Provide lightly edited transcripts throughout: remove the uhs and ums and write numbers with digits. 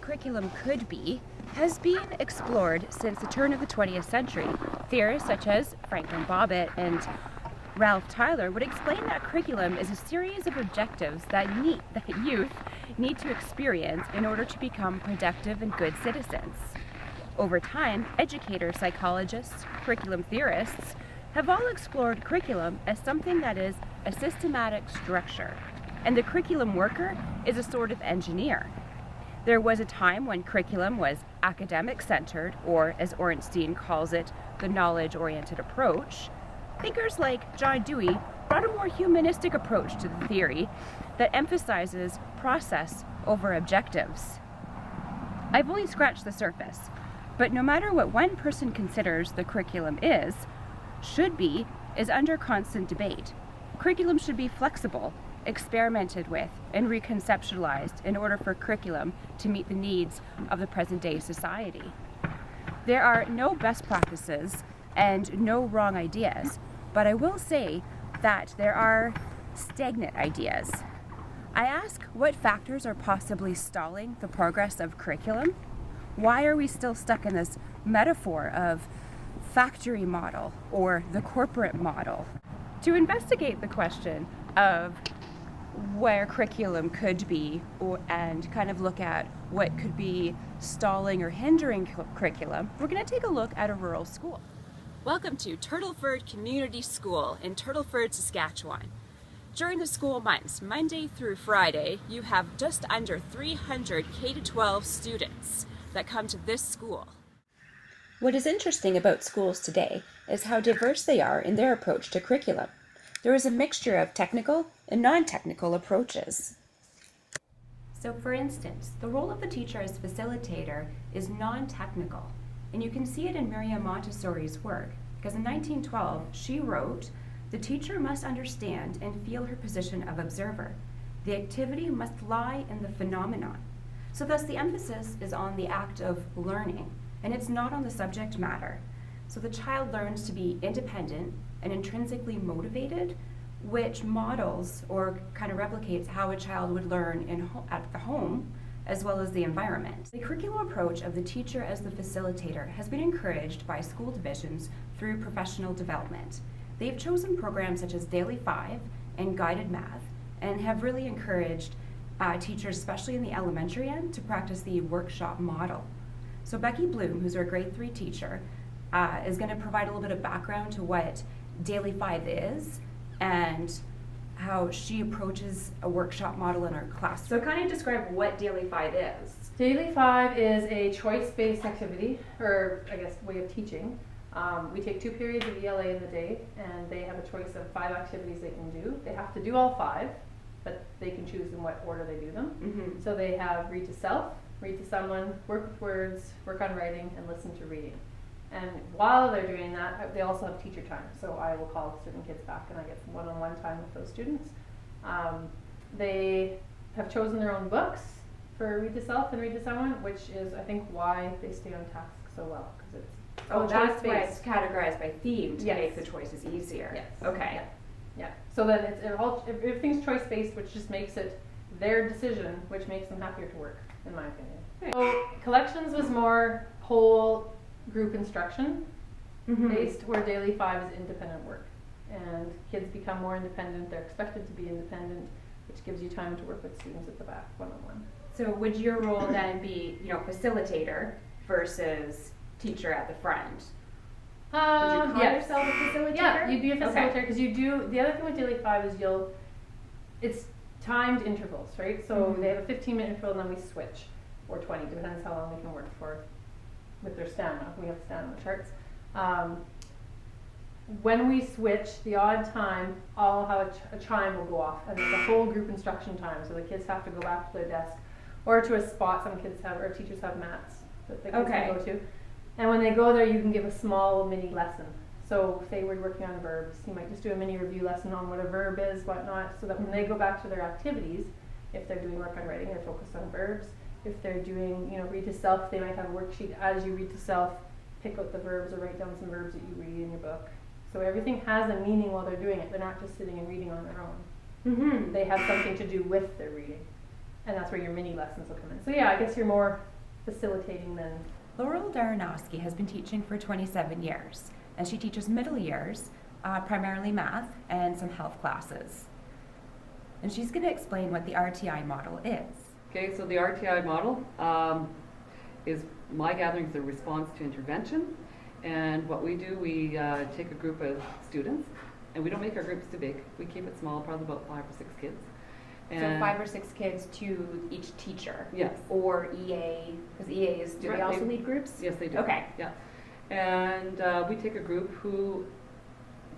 curriculum could be has been explored since the turn of the 20th century. Theorists such as Franklin Bobbitt and Ralph Tyler would explain that curriculum is a series of objectives that youth need to experience in order to become productive and good citizens. Over time, educators, psychologists, curriculum theorists have all explored curriculum as something that is a systematic structure, and the curriculum worker is a sort of engineer. There was a time when curriculum was academic-centered, or as Ornstein calls it, the knowledge-oriented approach. Thinkers like John Dewey brought a more humanistic approach to the theory that emphasizes process over objectives. I've only scratched the surface, but no matter what one person considers the curriculum should be, is under constant debate. Curriculum should be flexible, experimented with, and reconceptualized in order for curriculum to meet the needs of the present-day society. There are no best practices and no wrong ideas, but I will say that there are stagnant ideas. I ask what factors are possibly stalling the progress of curriculum? Why are we still stuck in this metaphor of factory model or the corporate model? To investigate the question of where curriculum could be and kind of look at what could be stalling or hindering curriculum, we're going to take a look at a rural school. Welcome to Turtleford Community School in Turtleford, Saskatchewan. During the school months, Monday through Friday, you have just under 300 K-12 students that come to this school. What is interesting about schools today is how diverse they are in their approach to curriculum. There is a mixture of technical and non-technical approaches. So for instance, the role of the teacher as facilitator is non-technical, and you can see it in Maria Montessori's work, because in 1912 she wrote, "The teacher must understand and feel her position of observer. The activity must lie in the phenomenon." So thus the emphasis is on the act of learning, and it's not on the subject matter. So the child learns to be independent and intrinsically motivated, which models or kind of replicates how a child would learn at the home, as well as the environment. The curriculum approach of the teacher as the facilitator has been encouraged by school divisions through professional development. They've chosen programs such as Daily 5 and Guided Math, and have really encouraged teachers, especially in the elementary end, to practice the workshop model. So Becky Bloom, who's our grade 3 teacher, is going to provide a little bit of background to what Daily 5 is and how she approaches a workshop model in her class. So kind of describe what Daily 5 is. Daily 5 is a choice-based activity, or I guess way of teaching. We take 2 periods of ELA in the day, and they have a choice of 5 activities they can do. They have to do all 5, but they can choose in what order they do them. Mm-hmm. So they have read to self, read to someone, work with words, work on writing, and listen to reading. And while they're doing that, they also have teacher time. So I will call certain kids back and I get some one-on-one time with those students. They have chosen their own books for read to self and read to someone, which is, I think, why they stay on task so well, because it's that's why it's categorized by theme to Yes. make the choices easier. Yes. Okay. Yeah. So then everything's choice-based, which just makes it their decision, which makes them happier to work, in my opinion. Okay. So collections was more whole group instruction Mm-hmm. based, where Daily 5 is independent work. And kids become more independent, they're expected to be independent, which gives you time to work with students at the back, one-on-one. So would your role then be, facilitator versus teacher at the front? Would you call Yes. yourself a facilitator? Yeah, you'd be a facilitator, Okay. because you do, the other thing with Daily 5 is it's timed intervals, right? So Mhm. they have a 15-minute interval and then we switch, or 20, depends how long they can work for with their stamina. We have stamina charts. When we switch, the odd time, I'll have a chime will go off, and it's a whole group instruction time, so the kids have to go back to their desk, or to a spot some kids have, or teachers have mats that the kids can go to. And when they go there, you can give a small mini lesson. So say we're working on verbs, you might just do a mini review lesson on what a verb is, whatnot, so that when they go back to their activities, if they're doing work on writing, they're focused on verbs. If they're doing, read to self, they might have a worksheet as you read to self, pick out the verbs or write down some verbs that you read in your book. So everything has a meaning while they're doing it. They're not just sitting and reading on their own. Mm-hmm. They have something to do with their reading. And that's where your mini lessons will come in. So yeah, I guess you're more facilitating then. Laurel Daranowski has been teaching for 27 years, and she teaches middle years, primarily math and some health classes. And she's going to explain what the RTI model is. Okay, so the RTI model is my gathering is a response to intervention. And what we do, we take a group of students, and we don't make our groups too big. We keep it small, probably about 5 or 6 kids. And so 5 or 6 kids to each teacher? Yes. Or EA, because EA is, do they also lead groups? Yes, they do. Okay. Yeah. And we take a group who,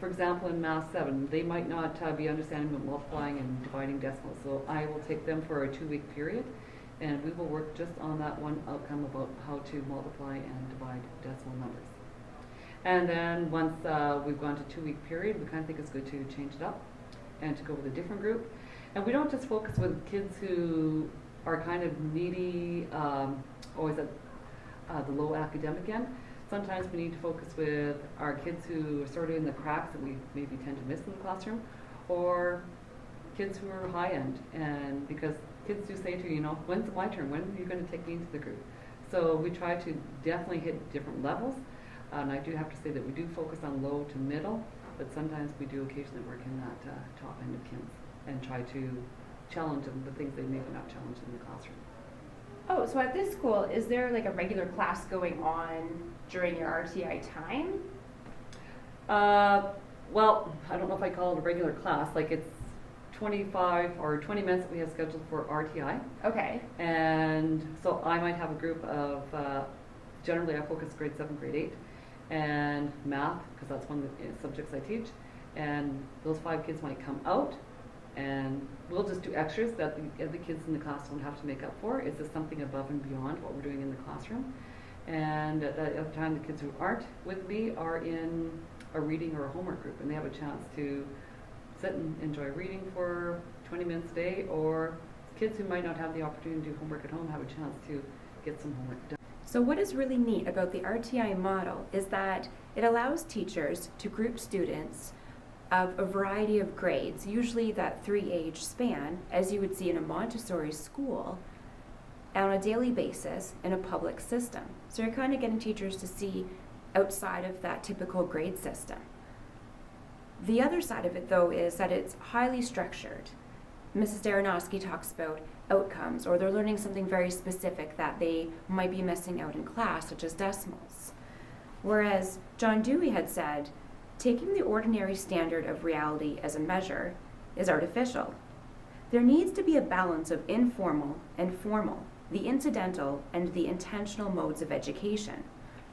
for example, in Math 7, they might not be understanding of multiplying and dividing decimals. So I will take them for a 2-week period, and we will work just on that one outcome about how to multiply and divide decimal numbers. And then once we've gone to 2-week period, we kind of think it's good to change it up and to go with a different group. And we don't just focus with kids who are kind of needy, always at the low academic end. Sometimes we need to focus with our kids who are sort of in the cracks that we maybe tend to miss in the classroom, or kids who are high end. And because kids do say to you, when's my turn? When are you going to take me into the group? So we try to definitely hit different levels. And I do have to say that we do focus on low to middle, but sometimes we do occasionally work in that top end of kids and try to challenge them the things they maybe not challenge in the classroom. Oh, so at this school, is there like a regular class going on during your RTI time? Well, I don't know if I call it a regular class. Like it's 25 or 20 minutes that we have scheduled for RTI. Okay. And so I might have a group of, generally I focus grade 7, grade 8, and math, because that's one of the subjects I teach. And those 5 kids might come out, and we'll just do extras that the other kids in the class don't have to make up for. It's just something above and beyond what we're doing in the classroom. And at the other time, the kids who aren't with me are in a reading or a homework group, and they have a chance to sit and enjoy reading for 20 minutes a day, or kids who might not have the opportunity to do homework at home have a chance to get some homework done. So what is really neat about the RTI model is that it allows teachers to group students of a variety of grades, usually that 3-age span, as you would see in a Montessori school, on a daily basis in a public system. So you're kind of getting teachers to see outside of that typical grade system. The other side of it, though, is that it's highly structured. Mrs. Daranowski talks about outcomes, or they're learning something very specific that they might be missing out in class, such as decimals. Whereas John Dewey had said, taking the ordinary standard of reality as a measure is artificial. There needs to be a balance of informal and formal, the incidental and the intentional modes of education.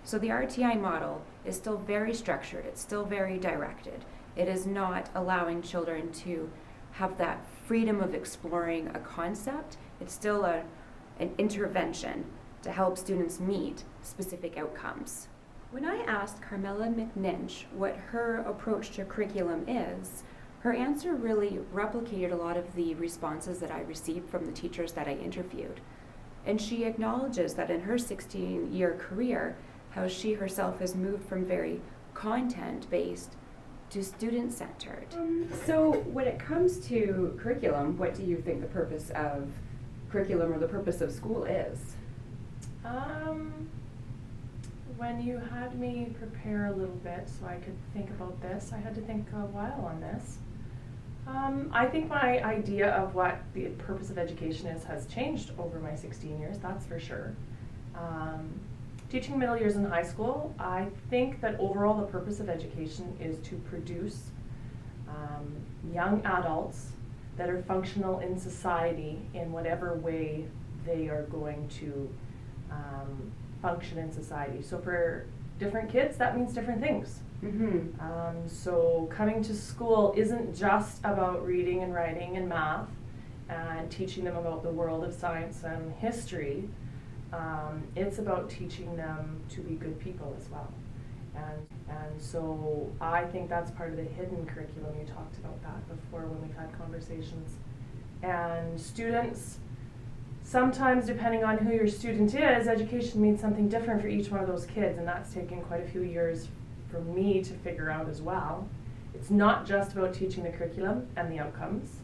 So the RTI model is still very structured, it's still very directed. It is not allowing children to have that freedom of exploring a concept. It's still an intervention to help students meet specific outcomes. When I asked Carmela McNinch what her approach to curriculum is, her answer really replicated a lot of the responses that I received from the teachers that I interviewed. And she acknowledges that in her 16-year career, how she herself has moved from very content-based to student-centered. So when it comes to curriculum, what do you think the purpose of curriculum or the purpose of school is? When you had me prepare a little bit so I could think about this, I had to think a while on this. I think my idea of what the purpose of education is has changed over my 16 years, that's for sure. Teaching middle years in high school, I think that overall the purpose of education is to produce young adults that are functional in society in whatever way they are going to function in society. So for different kids, that means different things. Mm-hmm. So coming to school isn't just about reading and writing and math and teaching them about the world of science and history. It's about teaching them to be good people as well. And so I think that's part of the hidden curriculum. You talked about that before when we've had conversations. And students, sometimes depending on who your student is, education means something different for each one of those kids, and that's taken quite a few years for me to figure out as well. It's not just about teaching the curriculum and the outcomes.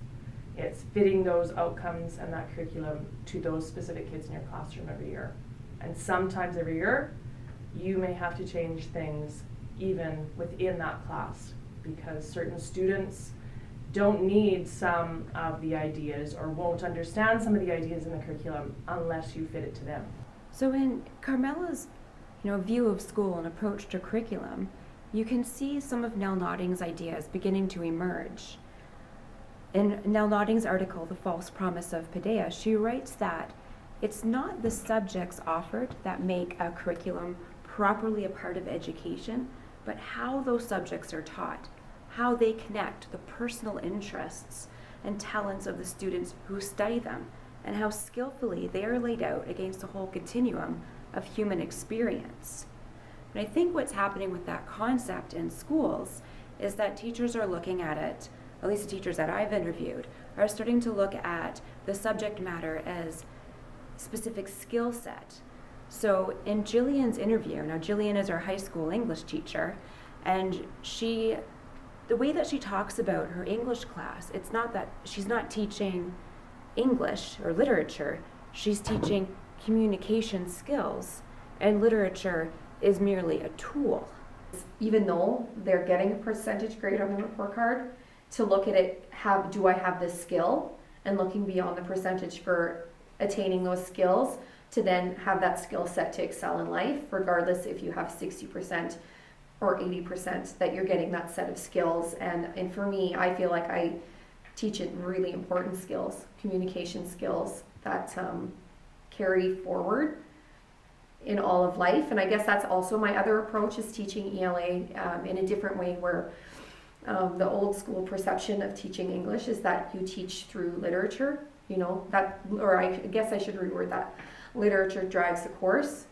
It's fitting those outcomes and that curriculum to those specific kids in your classroom every year. And sometimes every year, you may have to change things even within that class, because certain students don't need some of the ideas or won't understand some of the ideas in the curriculum unless you fit it to them. So in Carmela's view of school and approach to curriculum, you can see some of Nell Nodding's ideas beginning to emerge. In Nell Nodding's article, The False Promise of Paideia, she writes that it's not the subjects offered that make a curriculum properly a part of education, but how those subjects are taught, how they connect the personal interests and talents of the students who study them, and how skillfully they are laid out against the whole continuum of human experience. And I think what's happening with that concept in schools is that teachers are looking at it, at least the teachers that I've interviewed, are starting to look at the subject matter as specific skill set. So in Jillian's interview, now Jillian is our high school English teacher, and the way that she talks about her English class, it's not that she's not teaching English or literature, she's teaching communication skills, and literature is merely a tool. Even though they're getting a percentage grade on the report card, to look at it, do I have this skill, and looking beyond the percentage for attaining those skills, to then have that skill set to excel in life, regardless if you have 60% or 80%, that you're getting that set of skills. And for me, I feel like I teach it really important skills, communication skills that carry forward in all of life. And I guess that's also my other approach, is teaching ELA in a different way, where the old school perception of teaching English is that you teach through literature, or I guess I should reword that. Literature drives the course.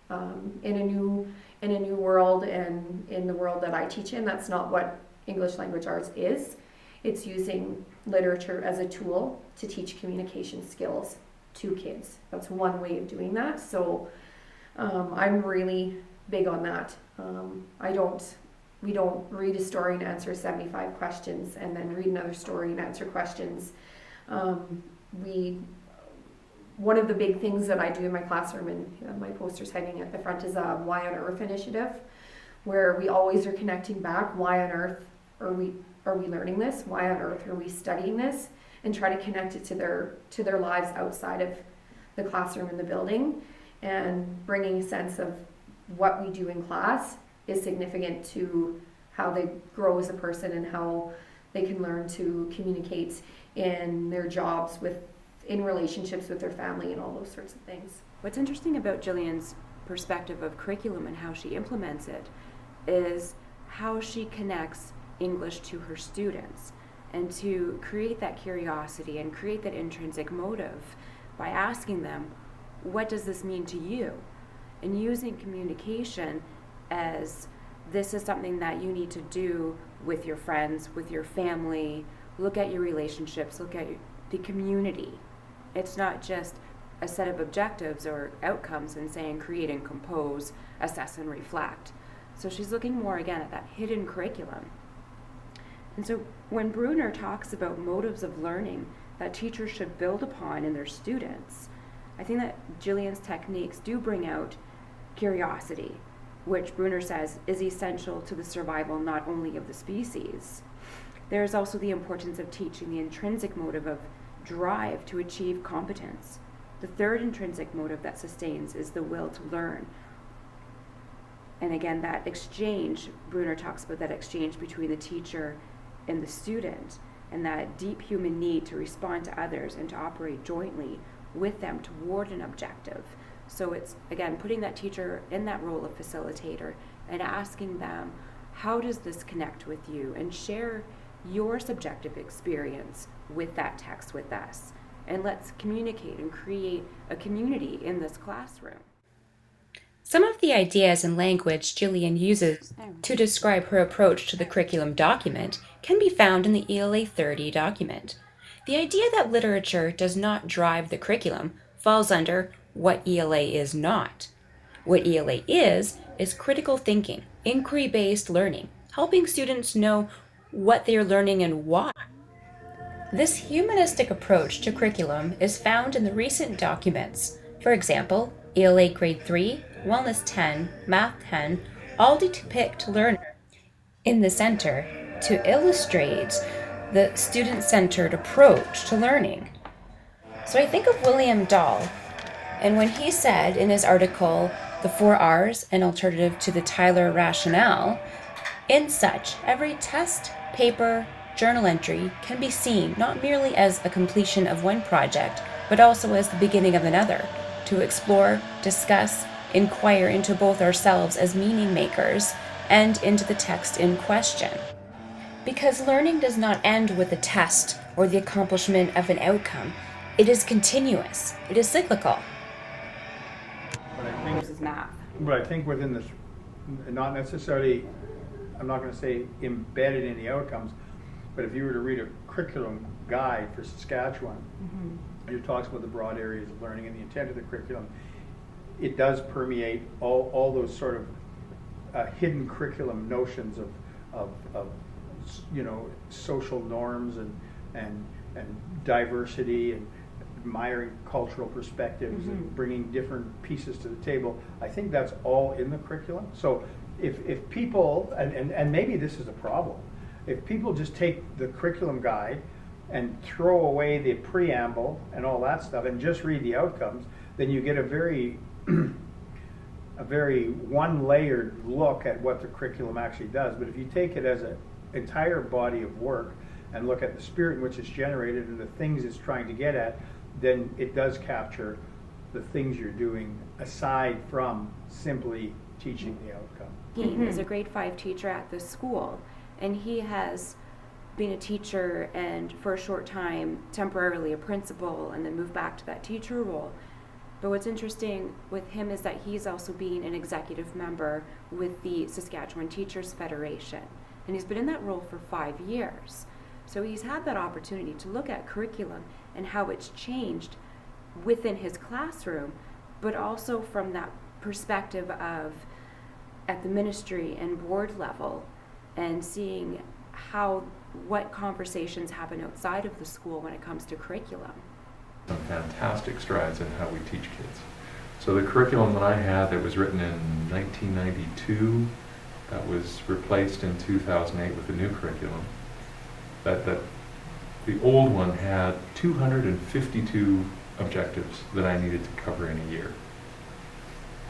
In a new world, and in the world that I teach in, that's not what English language arts is. It's using literature as a tool to teach communication skills to kids. That's one way of doing that. So I'm really big on that. We don't read a story and answer 75 questions and then read another story and answer questions. One of the big things that I do in my classroom, and my poster's hanging at the front, is a Why on Earth initiative, where we always are connecting back. Why on earth are we learning this? Why on earth are we studying this? And try to connect it to their lives outside of the classroom and the building, and bringing a sense of what we do in class is significant to how they grow as a person and how they can learn to communicate in their jobs, in relationships with their family, and all those sorts of things. What's interesting about Jillian's perspective of curriculum and how she implements it is how she connects English to her students, and to create that curiosity and create that intrinsic motive by asking them, what does this mean to you? And using communication as, this is something that you need to do with your friends, with your family, look at your relationships, look at the community. It's not just a set of objectives or outcomes and saying create and compose, assess and reflect. So she's looking more again at that hidden curriculum. And so when Bruner talks about motives of learning that teachers should build upon in their students, I think that Jillian's techniques do bring out curiosity, which Bruner says is essential to the survival not only of the species. There is also the importance of teaching the intrinsic motive of drive to achieve competence. The third intrinsic motive that sustains is the will to learn. And again, that exchange, Bruner talks about that exchange between the teacher and the student, and that deep human need to respond to others and to operate jointly with them toward an objective. So it's, again, putting that teacher in that role of facilitator and asking them, how does this connect with you? And share your subjective experience with that text with us. And let's communicate and create a community in this classroom. Some of the ideas and language Jillian uses to describe her approach to the curriculum document can be found in the ELA 30 document. The idea that literature does not drive the curriculum falls under what ELA is not. What ELA is critical thinking, inquiry-based learning, helping students know what they're learning and why. This humanistic approach to curriculum is found in the recent documents. For example, ELA Grade 3, Wellness 10, Math 10 all depict learner in the center to illustrate the student-centered approach to learning. So I think of William Dahl, and when he said in his article, The 4 R's, an alternative to the Tyler rationale, in such, every test, paper, journal entry can be seen not merely as a completion of one project, but also as the beginning of another, to explore, discuss, inquire into both ourselves as meaning makers and into the text in question. Because learning does not end with a test or the accomplishment of an outcome. It is continuous. It is cyclical. But I think, Versus math. but I think within this, not necessarily, I'm not going to say embedded in the outcomes, but if you were to read a curriculum guide for Saskatchewan, it talks about the broad areas of learning and the intent of the curriculum. It does permeate all those sort of hidden curriculum notions of social norms and diversity and admiring cultural perspectives and bringing different pieces to the table. I think that's all in the curriculum. So if people, and maybe this is a problem, if people just take the curriculum guide and throw away the preamble and all that stuff and just read the outcomes, then you get a very one-layered look at what the curriculum actually does. But if you take it as an entire body of work and look at the spirit in which it's generated and the things it's trying to get at, then it does capture the things you're doing aside from simply teaching the outcome. He is a grade 5 teacher at this school, and he has been a teacher and for a short time temporarily a principal and then moved back to that teacher role. But what's interesting with him is that he's also been an executive member with the Saskatchewan Teachers Federation, and he's been in that role for 5 years. So he's had that opportunity to look at curriculum and how it's changed within his classroom, but also from that perspective of at the ministry and board level, and seeing what conversations happen outside of the school when it comes to curriculum. Some fantastic strides in how we teach kids. So the curriculum that I had that was written in 1992, that was replaced in 2008 with a new curriculum. That the old one had 252 objectives that I needed to cover in a year.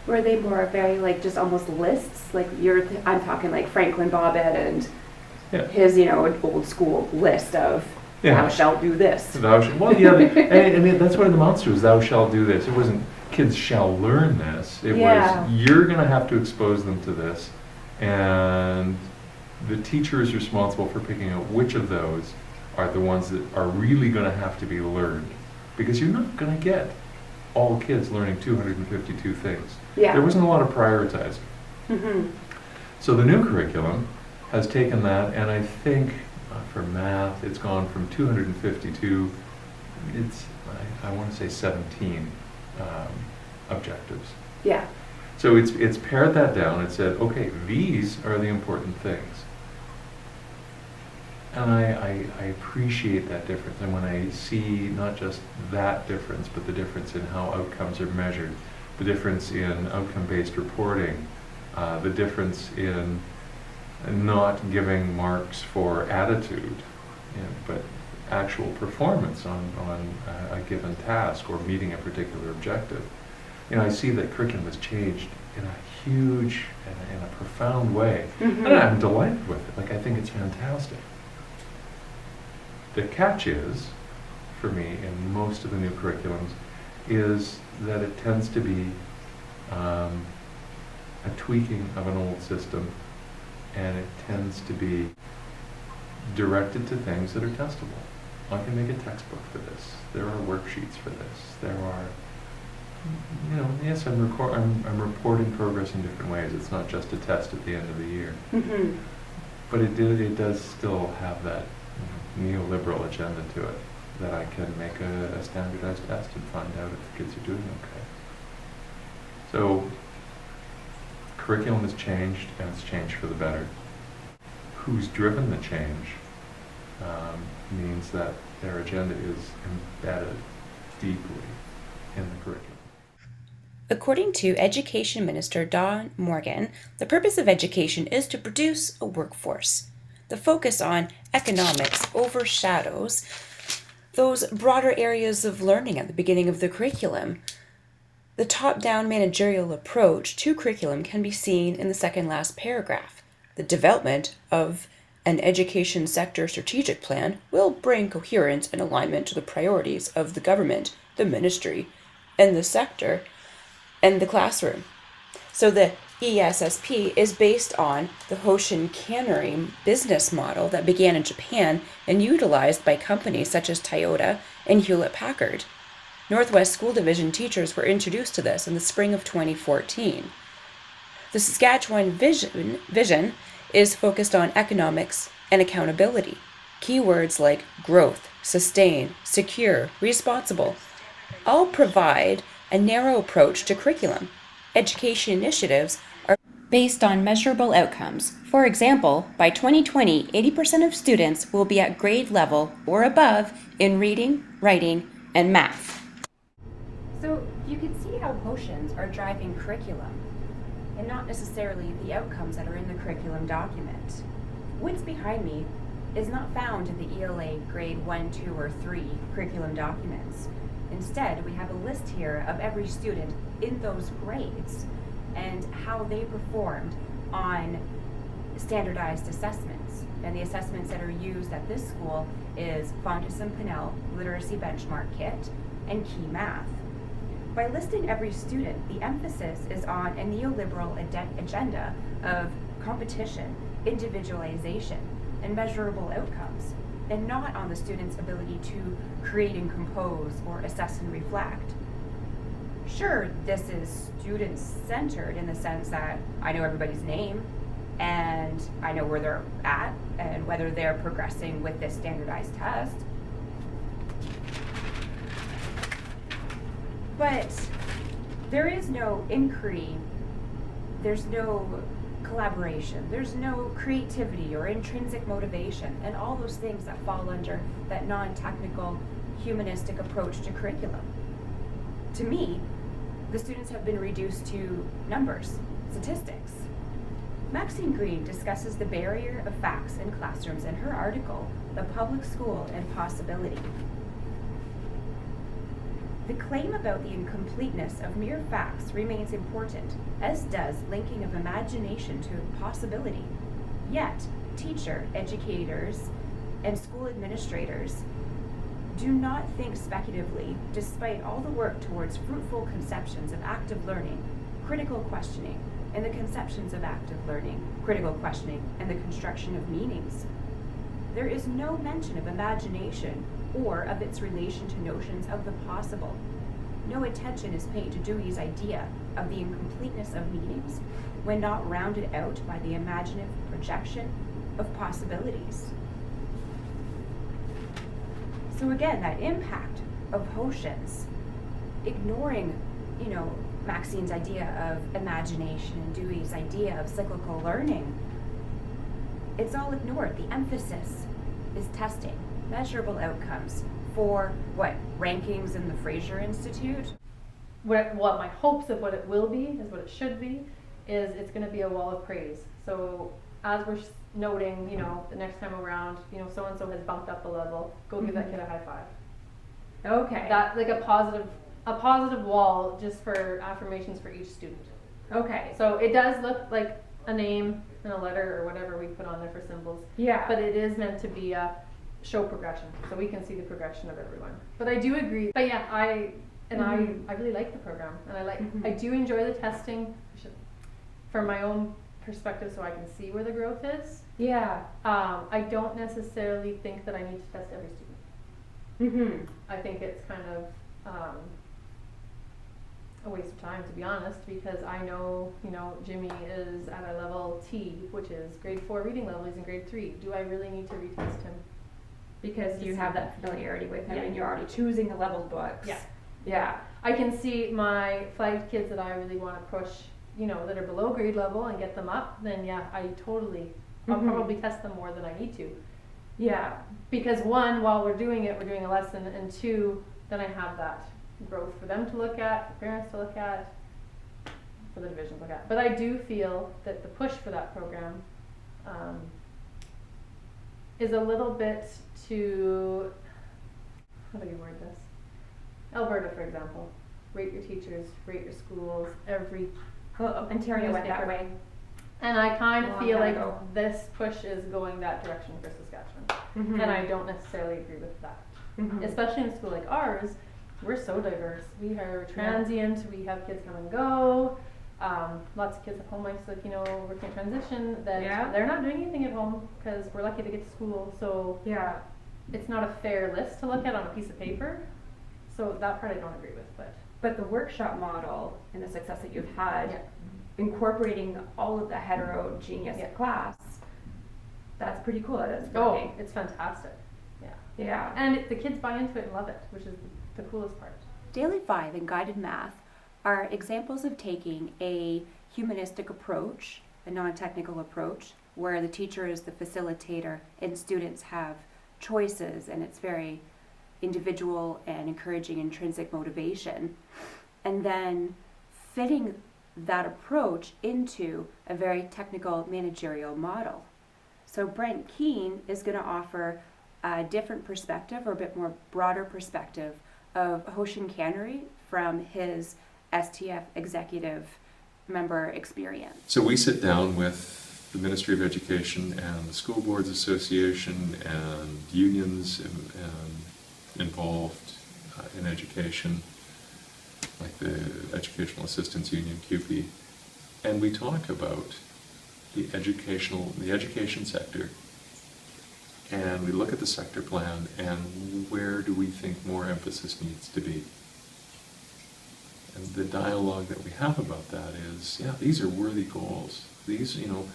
Were they more very like just almost lists? Like I'm talking like Franklin Bobbitt and his, old school list of thou shalt do this. And that's what it amounts to, is thou shalt do this. It wasn't kids shall learn this. It was you're going to have to expose them to this, and the teacher is responsible for picking out which of those are the ones that are really going to have to be learned, because you're not going to get all kids learning 252 things. There wasn't a lot of prioritizing. So the new curriculum has taken that, and I think for math it's gone from 252, I want to say 17 objectives. So it's pared that down. It said, okay, these are the important things. And I appreciate that difference. And when I see not just that difference, but the difference in how outcomes are measured, the difference in outcome-based reporting, the difference in not giving marks for attitude, but actual performance on a given task or meeting a particular objective. I see that curriculum has changed in a huge and in a profound way. And I'm delighted with it. I think it's fantastic. The catch is, for me, in most of the new curriculums, is that it tends to be a tweaking of an old system, and it tends to be directed to things that are testable. I can make a textbook for this. There are worksheets for this. There are, yes, I'm reporting progress in different ways. It's not just a test at the end of the year. But it does still have that neoliberal agenda to it, that I can make a standardized test and find out if the kids are doing okay. So curriculum has changed, and it's changed for the better. Who's driven the change means that their agenda is embedded deeply in the curriculum. According to Education Minister Don Morgan, the purpose of education is to produce a workforce. The focus on economics overshadows those broader areas of learning at the beginning of the curriculum. The top-down managerial approach to curriculum can be seen in the second last paragraph. The development of an education sector strategic plan will bring coherence and alignment to the priorities of the government, the ministry, and the sector, and the classroom. So the ESSP is based on the Hoshin Cannery business model that began in Japan and utilized by companies such as Toyota and Hewlett-Packard. Northwest School Division teachers were introduced to this in the spring of 2014. The Saskatchewan vision is focused on economics and accountability. Keywords like growth, sustain, secure, responsible all provide a narrow approach to curriculum. Education initiatives are based on measurable outcomes. For example, by 2020, 80% of students will be at grade level or above in reading, writing, and math. So you can see how Hoshins are driving curriculum, and not necessarily the outcomes that are in the curriculum document. What's behind me is not found in the ELA grade 1, 2, or 3 curriculum documents. Instead, we have a list here of every student in those grades and how they performed on standardized assessments. And the assessments that are used at this school is Fontes and Pinnell Literacy Benchmark Kit and Key Math. By listing every student, the emphasis is on a neoliberal agenda of competition, individualization, and measurable outcomes, and not on the student's ability to create and compose or assess and reflect. Sure, this is student-centered in the sense that I know everybody's name and I know where they're at and whether they're progressing with this standardized test. But there is no inquiry, there's no collaboration, there's no creativity or intrinsic motivation, and all those things that fall under that non-technical humanistic approach to curriculum. To me, the students have been reduced to numbers, statistics. Maxine Green discusses the barrier of facts in classrooms in her article, The Public School and Possibility. The claim about the incompleteness of mere facts remains important, as does linking of imagination to possibility. Yet, teacher, educators, and school administrators do not think speculatively, despite all the work towards fruitful conceptions of active learning, critical questioning, and the conceptions of active learning, critical questioning, and the construction of meanings. There is no mention of imagination or of its relation to notions of the possible. No attention is paid to Dewey's idea of the incompleteness of meanings when not rounded out by the imaginative projection of possibilities. So again, that impact of Hoshin's, ignoring, Maxine's idea of imagination and Dewey's idea of cyclical learning, it's all ignored. The emphasis is testing, measurable outcomes for what? Rankings in the Fraser Institute? What my hopes of what it will be is what it should be, is it's going to be a wall of praise. So as we're noting, the next time around, so-and-so has bumped up a level, go give that kid a high five. Okay. That, like a positive wall just for affirmations for each student. Okay. So it does look like a name and a letter or whatever we put on there for symbols. Yeah. But it is meant to be a show progression, so we can see the progression of everyone. But I do agree. But yeah, I really like the program, and I do enjoy the testing from my own perspective, so I can see where the growth is. Yeah. I don't necessarily think that I need to test every student. I think it's kind of a waste of time, to be honest, because I know, Jimmy is at a level T, which is grade 4 reading level. He's in grade 3. Do I really need to retest him? Because you have that familiarity with him, Yeah. and you're already choosing the level books. Yeah. Yeah. I can see my flagged kids that I really want to push, that are below grade level and get them up, then yeah, I'll probably test them more than I need to. Yeah. Because one, while we're doing it, we're doing a lesson, and two, then I have that growth for them to look at, for parents to look at, for the division to look at. But I do feel that the push for that program is a little bit too, how do you word this? Alberta, for example, rate your teachers, rate your schools, every Well, Ontario went that newspaper. way. And I kind of Long feel time like ago. this push is going that direction for Saskatchewan. And I don't necessarily agree with that. Especially in a school like ours, we're so diverse. We are transient, we have kids come and go. Lots of kids at home, like, you know, working in transition, that Yeah. they're not doing anything at home because we're lucky to get to school. So Yeah. it's not a fair list to look at on a piece of paper. So that part I don't agree with, But the workshop model and the success that you've had, Yeah. incorporating all of the heterogeneous Yeah. class, that's pretty cool. That's oh, working. it's fantastic. Yeah. Yeah. And the kids buy into it and love it, which is the coolest part. Daily 5 and guided math are examples of taking a humanistic approach, a non-technical approach, where the teacher is the facilitator and students have choices, and it's very individual and encouraging intrinsic motivation, and then fitting that approach into a very technical managerial model. So Brent Keane is going to offer a different perspective, or a bit more broader perspective, of Hoshin Cannery from his STF executive member experience. So we sit down with the Ministry of Education and the School Boards Association and unions involved in education, like the Educational Assistants Union, CUPE, and we talk about the education sector, and we look at the sector plan and where do we think more emphasis needs to be. And the dialogue that we have about that is, yeah, these are worthy goals. These, you know,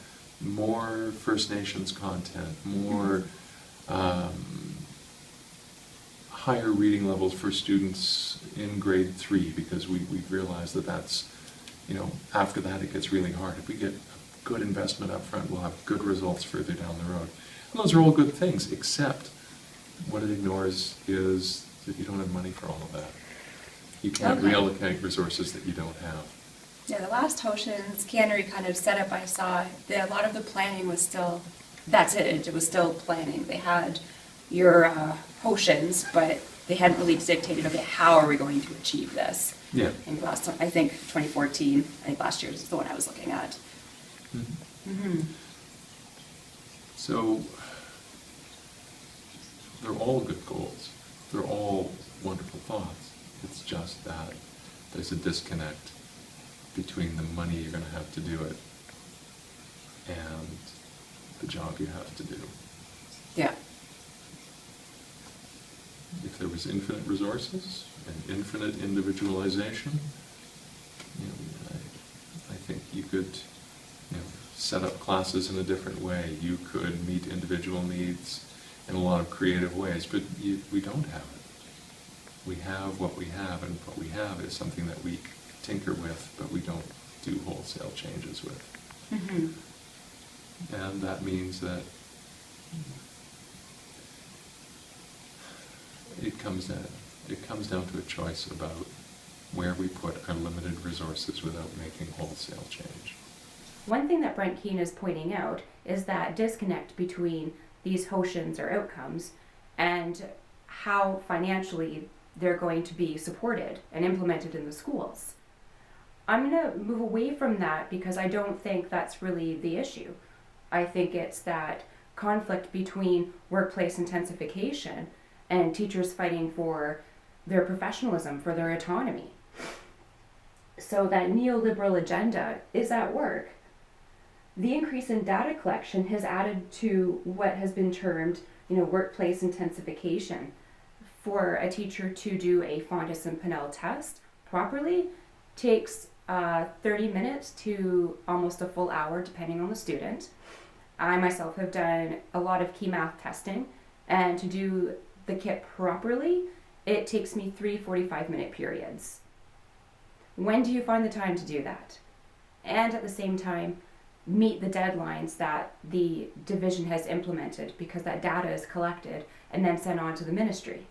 more First Nations content, more higher reading levels for students in grade 3, because we've realized that that's, you know, after that it gets really hard. If we get a good investment up front, we'll have good results further down the road. And those are all good things, except what it ignores is that you don't have money for all of that. You can't Okay. reallocate resources that you don't have. Yeah, the last Hoshin's cannery kind of setup I saw, a lot of the planning was still, that's it was still planning. They had your Hoshins, but they hadn't really dictated, okay, how are we going to achieve this? Yeah. And I think 2014, I think last year is the one I was looking at. So they're all good goals. They're all wonderful thoughts. It's just that there's a disconnect between the money you're going to have to do it and the job you have to do. Yeah. If there was infinite resources and infinite individualization, you know, I think you could, you know, set up classes in a different way. You could meet individual needs in a lot of creative ways, but we don't have it. We have what we have, and what we have is something that we tinker with, but we don't do wholesale changes with. And that means that it comes down to a choice about where we put our limited resources without making wholesale change. One thing that Brent Keane is pointing out is that disconnect between these Hoshins or outcomes and how financially they're going to be supported and implemented in the schools. I'm going to move away from that because I don't think that's really the issue. I think it's that conflict between workplace intensification and teachers fighting for their professionalism, for their autonomy. So that neoliberal agenda is at work. The increase in data collection has added to what has been termed, workplace intensification. For a teacher to do a Fondas and Pinnell test properly takes 30 minutes to almost a full hour, depending on the student. I myself have done a lot of key math testing, and to do the kit properly, it takes me 3 45-minute periods. When do you find the time to do that? And at the same time, meet the deadlines that the division has implemented, because that data is collected and then sent on to the ministry.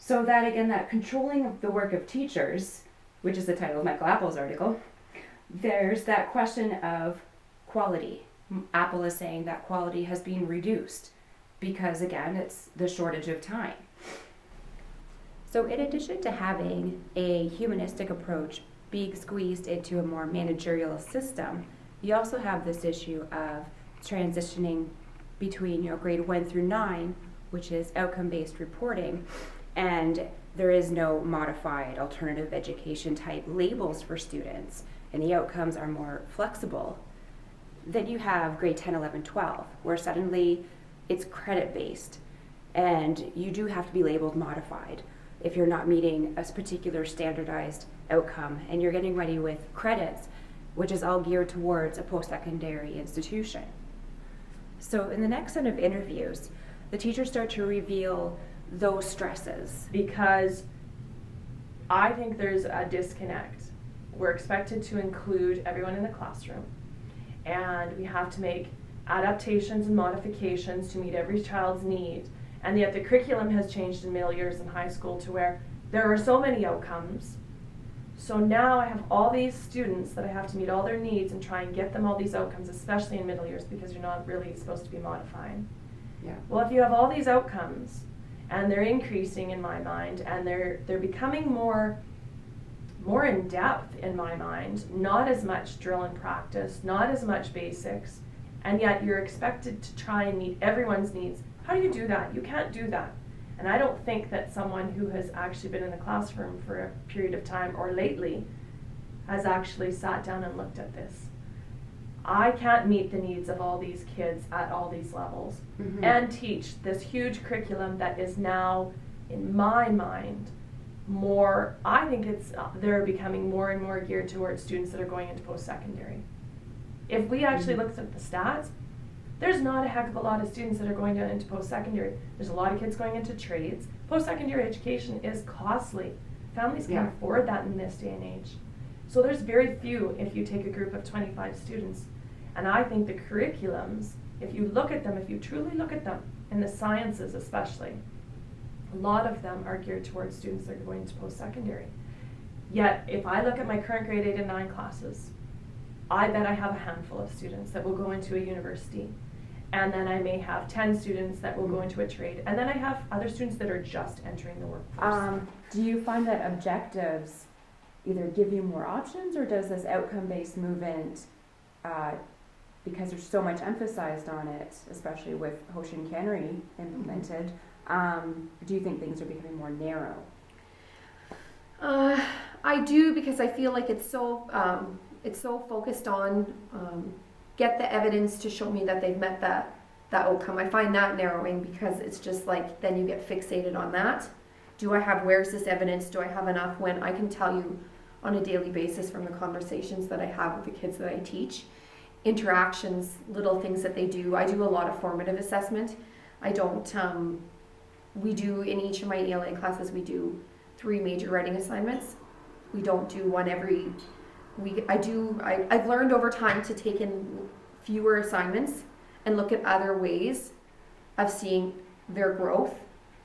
So that, again, that controlling of the work of teachers, which is the title of Michael Apple's article, There's that question of quality. Apple is saying that quality has been reduced because, again, it's the shortage of time. So in addition to having a humanistic approach being squeezed into a more managerial system, you also have this issue of transitioning between grade 1 through 9, which is outcome-based reporting, and there is no modified alternative education type labels for students, and the outcomes are more flexible. Then you have grade 10, 11, 12, where suddenly it's credit-based, and you do have to be labeled modified if you're not meeting a particular standardized outcome, and you're getting ready with credits, which is all geared towards a post-secondary institution. So in the next set of interviews, the teachers start to reveal those stresses. Because I think there's a disconnect. We're expected to include everyone in the classroom, and we have to make adaptations and modifications to meet every child's need. And yet the curriculum has changed in middle years and high school to where there are so many outcomes. So now I have all these students that I have to meet all their needs and try and get them all these outcomes, especially in middle years, because you're not really supposed to be modifying. Yeah. Well, if you have all these outcomes and they're increasing in my mind, and they're becoming more in depth in my mind, not as much drill and practice, not as much basics, and yet you're expected to try and meet everyone's needs. How do you do that? You can't do that. And I don't think that someone who has actually been in the classroom for a period of time or lately has actually sat down and looked at this. I can't meet the needs of all these kids at all these levels and teach this huge curriculum that is now, in my mind, more, I think they're becoming more and more geared towards students that are going into post-secondary. If we actually looked at the stats, there's not a heck of a lot of students that are going into post-secondary. There's a lot of kids going into trades. Post-secondary education is costly. Families can't afford that in this day and age. So there's very few if you take a group of 25 students. And I think the curriculums, if you look at them, if you truly look at them, in the sciences especially, a lot of them are geared towards students that are going into post-secondary. Yet, if I look at my current grade 8 and 9 classes, I bet I have a handful of students that will go into a university. And then I may have 10 students that will go into a trade. And then I have other students that are just entering the workforce. Do you find that objectives either give you more options, or does this outcome-based movement, because there's so much emphasized on it, especially with Hoshin Cannery implemented, do you think things are becoming more narrow? I do, because I feel like it's so focused on get the evidence to show me that they've met that outcome. I find that narrowing, because it's just like then you get fixated on that. Where's this evidence? Do I have enough? When I can tell you on a daily basis from the conversations that I have with the kids that I teach, interactions, little things that they do. I do a lot of formative assessment. I don't, we do in each of my ELA classes, we do 3 major writing assignments. We don't do one every week. I've learned over time to take in fewer assignments and look at other ways of seeing their growth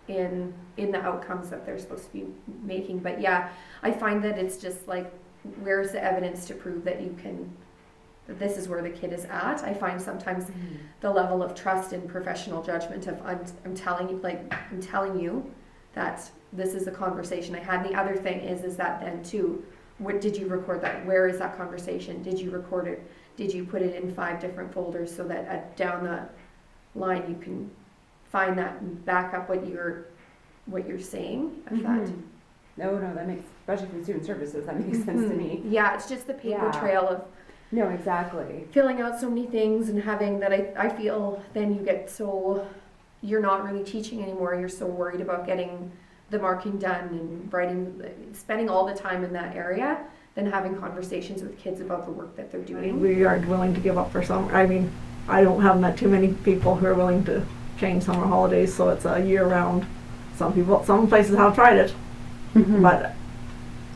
in the outcomes that they're supposed to be making. But yeah, I find that it's just like, where's the evidence to prove that that this is where the kid is at? I find sometimes the level of trust and professional judgment of I'm telling you that this is a conversation I had. And the other thing is that then too, what did you record that? Where is that conversation? Did you record it? Did you put it in 5 different folders so that down the line you can find that and back up what you're saying? No, that makes, especially from student services, that makes sense to me. Yeah, it's just the paper trail of No, exactly. filling out so many things and having that. I feel then you get so, you're not really teaching anymore. You're so worried about getting the marking done and writing, spending all the time in that area than having conversations with kids about the work that they're doing. We aren't willing to give up for summer. I mean, I don't have met too many people who are willing to change summer holidays, so it's a year-round. Some places have tried it, but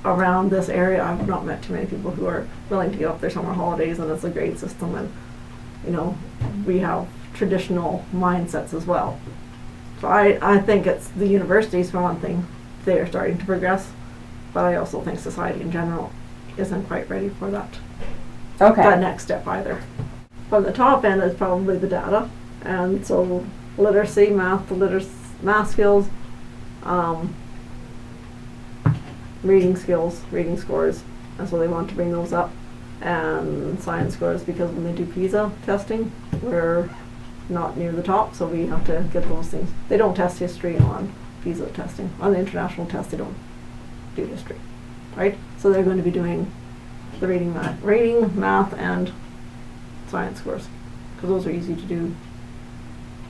around this area, I've not met too many people who are willing to give up their summer holidays, and it's a grade system, and we have traditional mindsets as well. So I think it's the universities, for one thing, they are starting to progress, but I also think society in general isn't quite ready for that. that next step either. From the top end is probably the data, and so literacy, math skills, reading skills, reading scores, and so they want to bring those up, and science scores, because when they do PISA testing, we're not near the top, so we have to get those things. They don't test history on PISA testing. On the international test, they don't do history, right? So they're going to be doing the reading, math, and science scores, because those are easy to do.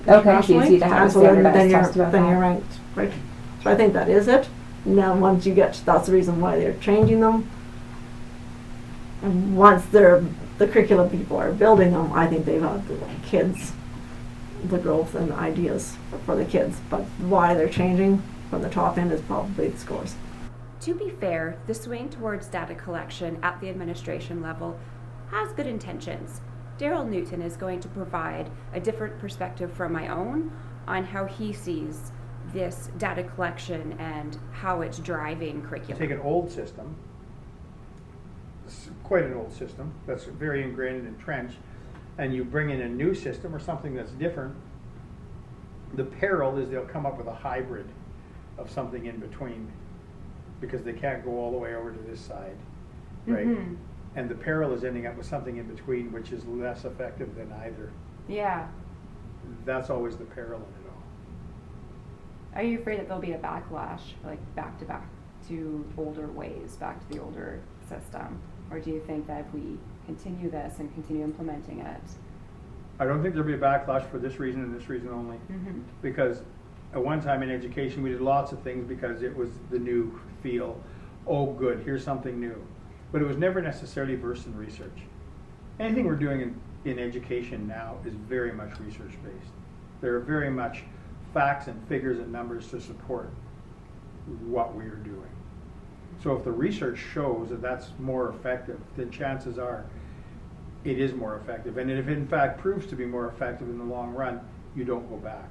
Okay, it's easy to have a And so standardized test about then you're that. ranked, right? So I think that is it. Now, once you get, that's the reason why they're changing them. And once the curriculum people are building them, I think they've got the kids, the growth and the ideas for the kids. But why they're changing from the top end is probably the scores. To be fair, the swing towards data collection at the administration level has good intentions. Daryl Newton is going to provide a different perspective from my own on how he sees this data collection and how it's driving curriculum. Take an old system, quite an old system, that's very ingrained and entrenched, and you bring in a new system or something that's different. The peril is they'll come up with a hybrid of something in between, because they can't go all the way over to this side, right? Mm-hmm. And the peril is ending up with something in between, which is less effective than either. Yeah. That's always the peril in it all. Are you afraid that there'll be a backlash, like back to older ways, back to the older system? Or do you think that if we continue this and continue implementing it? I don't think there'll be a backlash for this reason and this reason only. Mm-hmm. Because at one time in education, we did lots of things because it was the new feel. Oh, good, here's something new. But it was never necessarily versed in research. Anything we're doing in education now is very much research-based. There are very much facts and figures and numbers to support what we are doing. So if the research shows that that's more effective, then chances are it is more effective. And if it in fact proves to be more effective in the long run, you don't go back.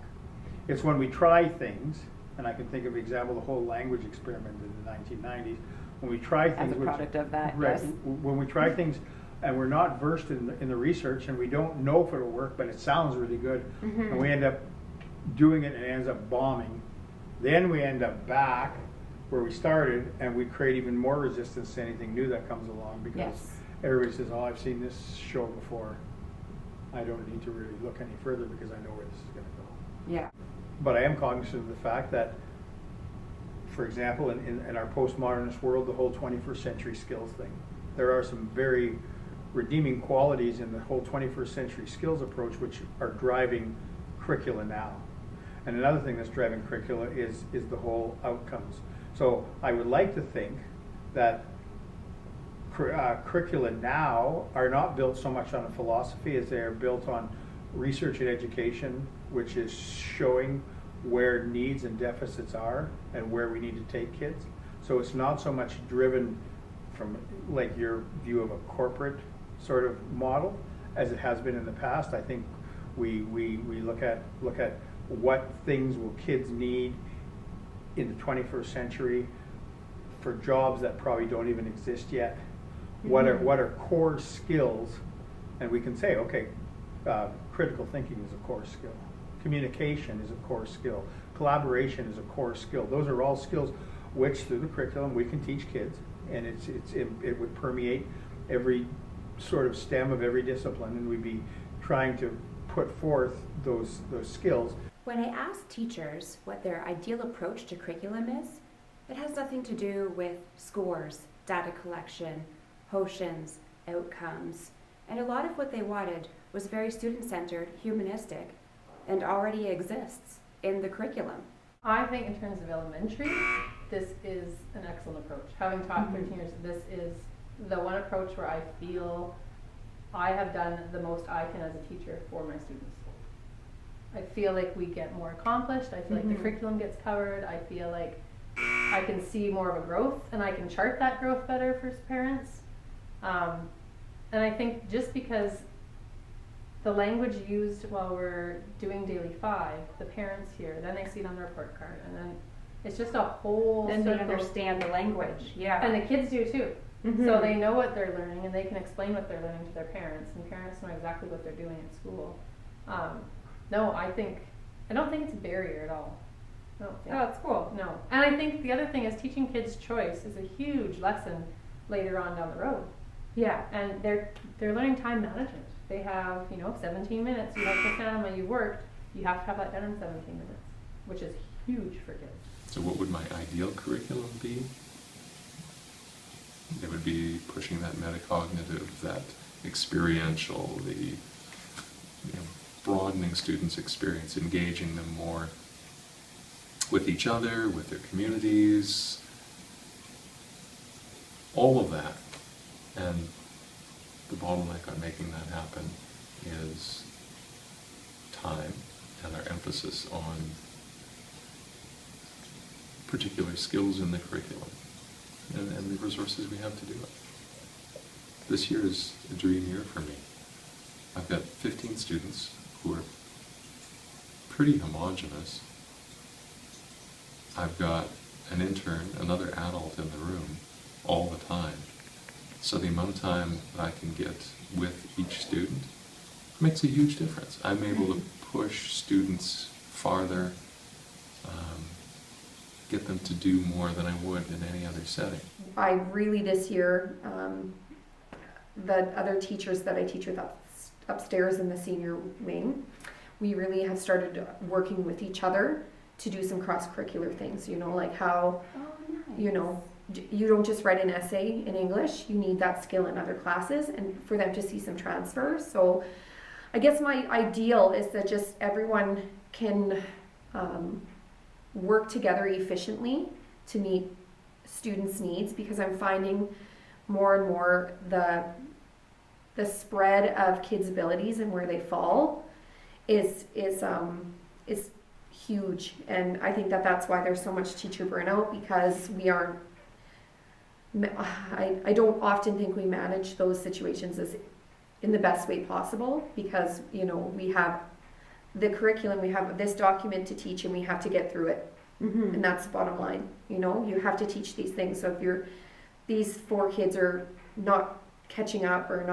It's when we try things, and I can think of an example, the whole language experiment in the 1990s, when we try things, As a product of that, right, yes. when we try things and we're not versed in the research and we don't know if it'll work, but it sounds really good, Mm-hmm. and we end up doing it and it ends up bombing, then we end up back where we started and we create even more resistance to anything new that comes along, because Yes. everybody says, oh, I've seen this show before. I don't need to really look any further because I know where this is going to go. Yeah. But I am cognizant of the fact that, for example, in our postmodernist world, the whole 21st century skills thing, there are some very redeeming qualities in the whole 21st century skills approach which are driving curricula now. And another thing that's driving curricula is the whole outcomes. So I would like to think that curricula now are not built so much on a philosophy as they are built on research and education, which is showing where needs and deficits are and where we need to take kids. So it's not so much driven from like your view of a corporate sort of model as it has been in the past. I think we look at what things will kids need in the 21st century for jobs that probably don't even exist yet. Mm-hmm. What are core skills? And we can say, okay, critical thinking is a core skill. Communication is a core skill. Collaboration is a core skill. Those are all skills which, through the curriculum, we can teach kids, and it would permeate every sort of stem of every discipline, and we'd be trying to put forth those skills. When I ask teachers what their ideal approach to curriculum is, it has nothing to do with scores, data collection, potions, outcomes, and a lot of what they wanted was very student-centered, humanistic, and already exists in the curriculum. I think in terms of elementary, this is an excellent approach. Having taught 13 years, this is the one approach where I feel I have done the most I can as a teacher for my students. I feel like we get more accomplished. I feel like the curriculum gets covered. I feel like I can see more of a growth, and I can chart that growth better for parents. And I think just because the language used while we're doing Daily 5, the parents hear, then they see it on the report card, and then it's just a whole Then they circle. understand the language, yeah. And the kids do too. So they know what they're learning and they can explain what they're learning to their parents, and parents know exactly what they're doing at school. No, I don't think it's a barrier at all. I don't think. Oh, that's cool. No. And I think the other thing is teaching kids choice is a huge lesson later on down the road. Yeah. And they're learning time management. They have, 17 minutes. You have to stand when you worked. You have to have that done in 17 minutes, which is huge for kids. So what would my ideal curriculum be? It would be pushing that metacognitive, that experiential, the broadening students' experience, engaging them more with each other, with their communities, all of that. And the bottleneck on making that happen is time and our emphasis on particular skills in the curriculum and the resources we have to do it. This year is a dream year for me. I've got 15 students who are pretty homogenous. I've got an intern, another adult in the room all the time. So the amount of time that I can get with each student makes a huge difference. I'm able to push students farther, get them to do more than I would in any other setting. I really this year, the other teachers that I teach with upstairs in the senior wing, we really have started working with each other to do some cross-curricular things, like how, you don't just write an essay in English, you need that skill in other classes and for them to see some transfer. So I guess my ideal is that just everyone can work together efficiently to meet students' needs, because I'm finding more and more the spread of kids' abilities and where they fall is huge, and I think that's why there's so much teacher burnout, because we aren't. I don't often think we manage those situations as in the best way possible, because we have the curriculum, we have this document to teach, and we have to get through it, and that's the bottom line. You have to teach these things. So if these 4 kids are not catching up or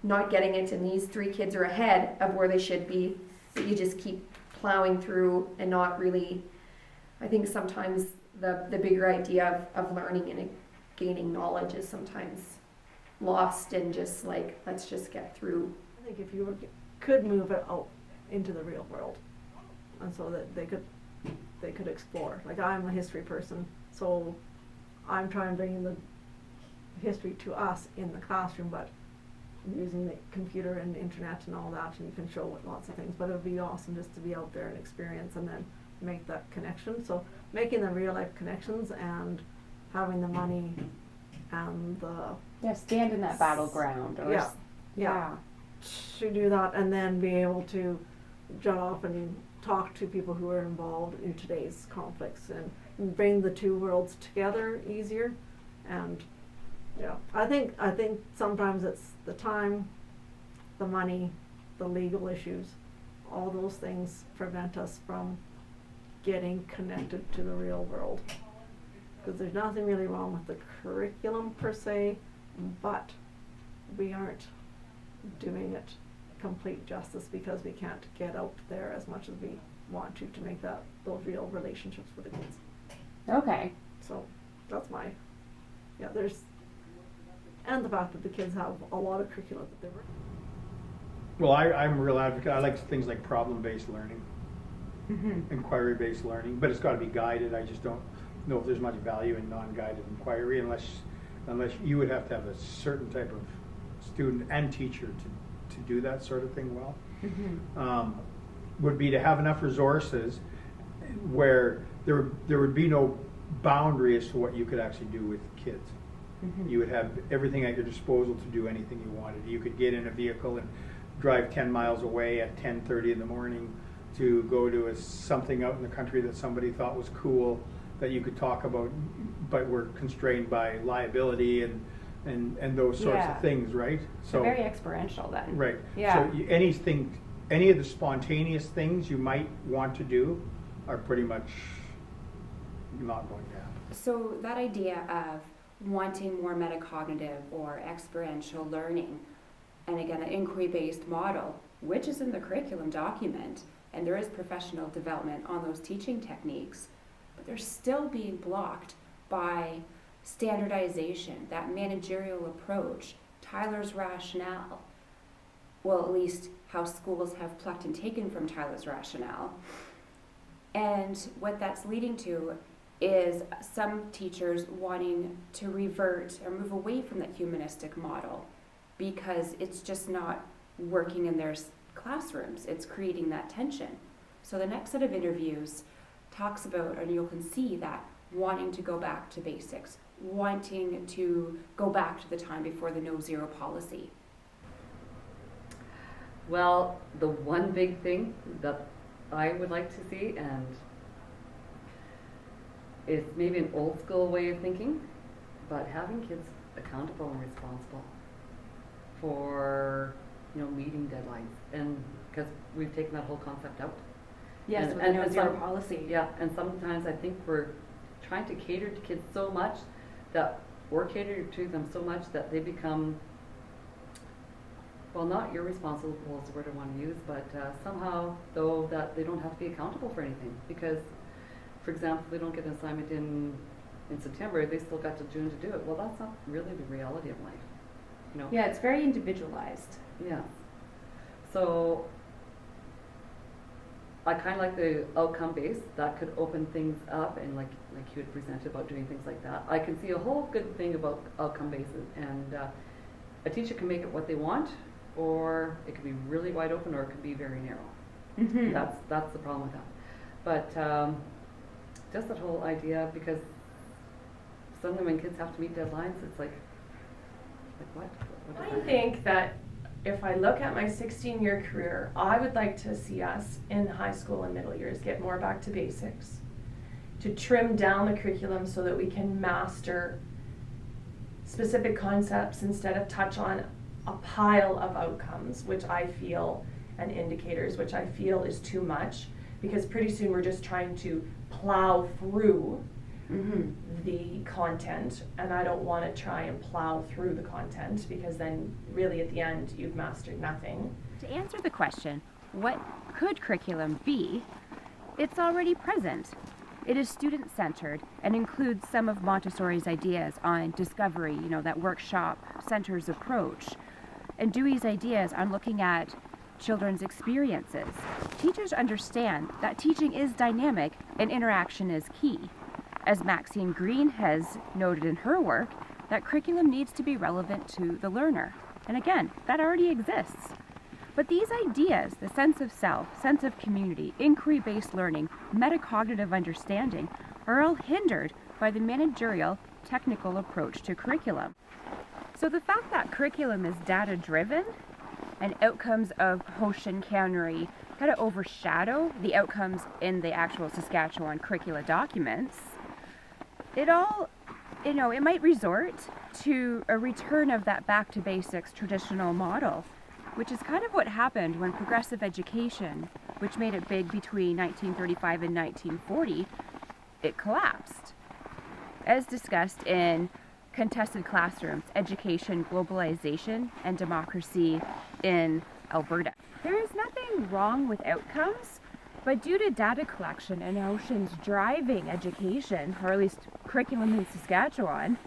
not getting it, and these 3 kids are ahead of where they should be, that you just keep plowing through and not really. I think sometimes the bigger idea of learning and gaining knowledge is sometimes lost in just like, let's just get through. I think if you could move it out into the real world, and so that they could explore. Like, I'm a history person, so I'm trying to bring the history to us in the classroom, but using the computer and the internet and all that, and you can show lots of things. But it would be awesome just to be out there and experience and then make that connection. So making the real life connections and having the money and the stand in that battleground. Or yeah, to do that, and then be able to jump off and talk to people who are involved in today's conflicts and bring the two worlds together easier. And I think sometimes it's the time, the money, the legal issues, all those things prevent us from getting connected to the real world. Because there's nothing really wrong with the curriculum per se, but we aren't doing it complete justice because we can't get out there as much as we want to make those real relationships with the kids. Okay. So that's and the fact that the kids have a lot of curriculum that they're. Well, I'm a real advocate. I like things like problem-based learning, inquiry-based learning, but it's got to be guided. I just don't know if there's much value in non-guided inquiry unless you would have to have a certain type of student and teacher to do that sort of thing well. Would be to have enough resources where there would be no boundary as to what you could actually do with kids. You would have everything at your disposal to do anything you wanted. You could get in a vehicle and drive 10 miles away at 10:30 in the morning to go to something out in the country that somebody thought was cool that you could talk about, but were constrained by liability and those sorts of things, right? So very experiential then. Right. Yeah. So any of the spontaneous things you might want to do are pretty much not going to happen. So that idea of wanting more metacognitive or experiential learning, and again, an inquiry-based model, which is in the curriculum document, and there is professional development on those teaching techniques, but they're still being blocked by standardization, that managerial approach, Tyler's rationale. Well, at least how schools have plucked and taken from Tyler's rationale. And what that's leading to is some teachers wanting to revert or move away from that humanistic model because it's just not working in their classrooms. It's creating that tension. So the next set of interviews talks about, and you can see that, wanting to go back to basics, wanting to go back to the time before the no-zero policy. Well, the one big thing that I would like to see, and it's maybe an old school way of thinking, but having kids accountable and responsible for, meeting deadlines, and because we've taken that whole concept out. Yes, and, with and the no-zero some- policy. Yeah, and sometimes I think we're trying to cater to kids so much that we're catering to them so much that they become, well, not irresponsible is the word I want to use, but somehow, though, that they don't have to be accountable for anything. Because, for example, if they don't get an assignment in September, they still got till June to do it. Well, that's not really the reality of life. Yeah, it's very individualized. Yeah. So I kind of like the outcome based. That could open things up, and like you had presented about doing things like that. I can see a whole good thing about outcome based, and a teacher can make it what they want, or it could be really wide open, or it could be very narrow. Mm-hmm. That's the problem with that. But just that whole idea, because suddenly when kids have to meet deadlines, it's like what? What does I that think that if I look at my 16-year career, I would like to see us in high school and middle years get more back to basics, to trim down the curriculum so that we can master specific concepts instead of touch on a pile of outcomes, which I feel, and indicators, which I feel is too much, because pretty soon we're just trying to plow through the content, and I don't want to try and plow through the content, because then really at the end you've mastered nothing. To answer the question, what could curriculum be? It's already present. It is student-centered and includes some of Montessori's ideas on discovery, that workshop centers approach, and Dewey's ideas on looking at children's experiences. Teachers understand that teaching is dynamic and interaction is key. As Maxine Green has noted in her work, that curriculum needs to be relevant to the learner. And again, that already exists. But these ideas, the sense of self, sense of community, inquiry-based learning, metacognitive understanding, are all hindered by the managerial, technical approach to curriculum. So the fact that curriculum is data-driven and outcomes of Hoshin Cannery kind of overshadow the outcomes in the actual Saskatchewan curricula documents, it might resort to a return of that back to basics traditional model, which is kind of what happened when progressive education, which made it big between 1935 and 1940, it collapsed. As discussed in Contested Classrooms, Education, Globalization, and Democracy in Alberta. There is nothing wrong with outcomes, but due to data collection and Hoshin's driving education, or at least curriculum in Saskatchewan,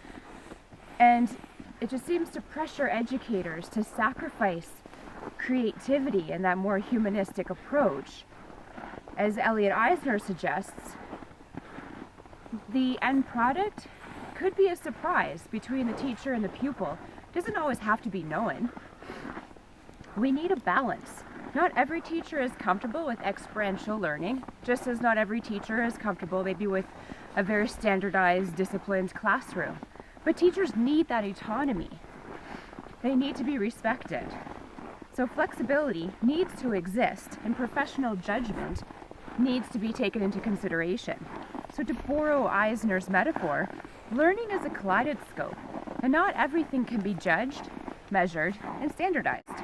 and it just seems to pressure educators to sacrifice creativity and that more humanistic approach. As Elliot Eisner suggests, the end product could be a surprise between the teacher and the pupil. It doesn't always have to be known. We need a balance. Not every teacher is comfortable with experiential learning, just as not every teacher is comfortable maybe with a very standardized, disciplined classroom. But teachers need that autonomy. They need to be respected. So flexibility needs to exist, and professional judgment needs to be taken into consideration. So to borrow Eisner's metaphor, learning is a kaleidoscope, and not everything can be judged, measured, and standardized.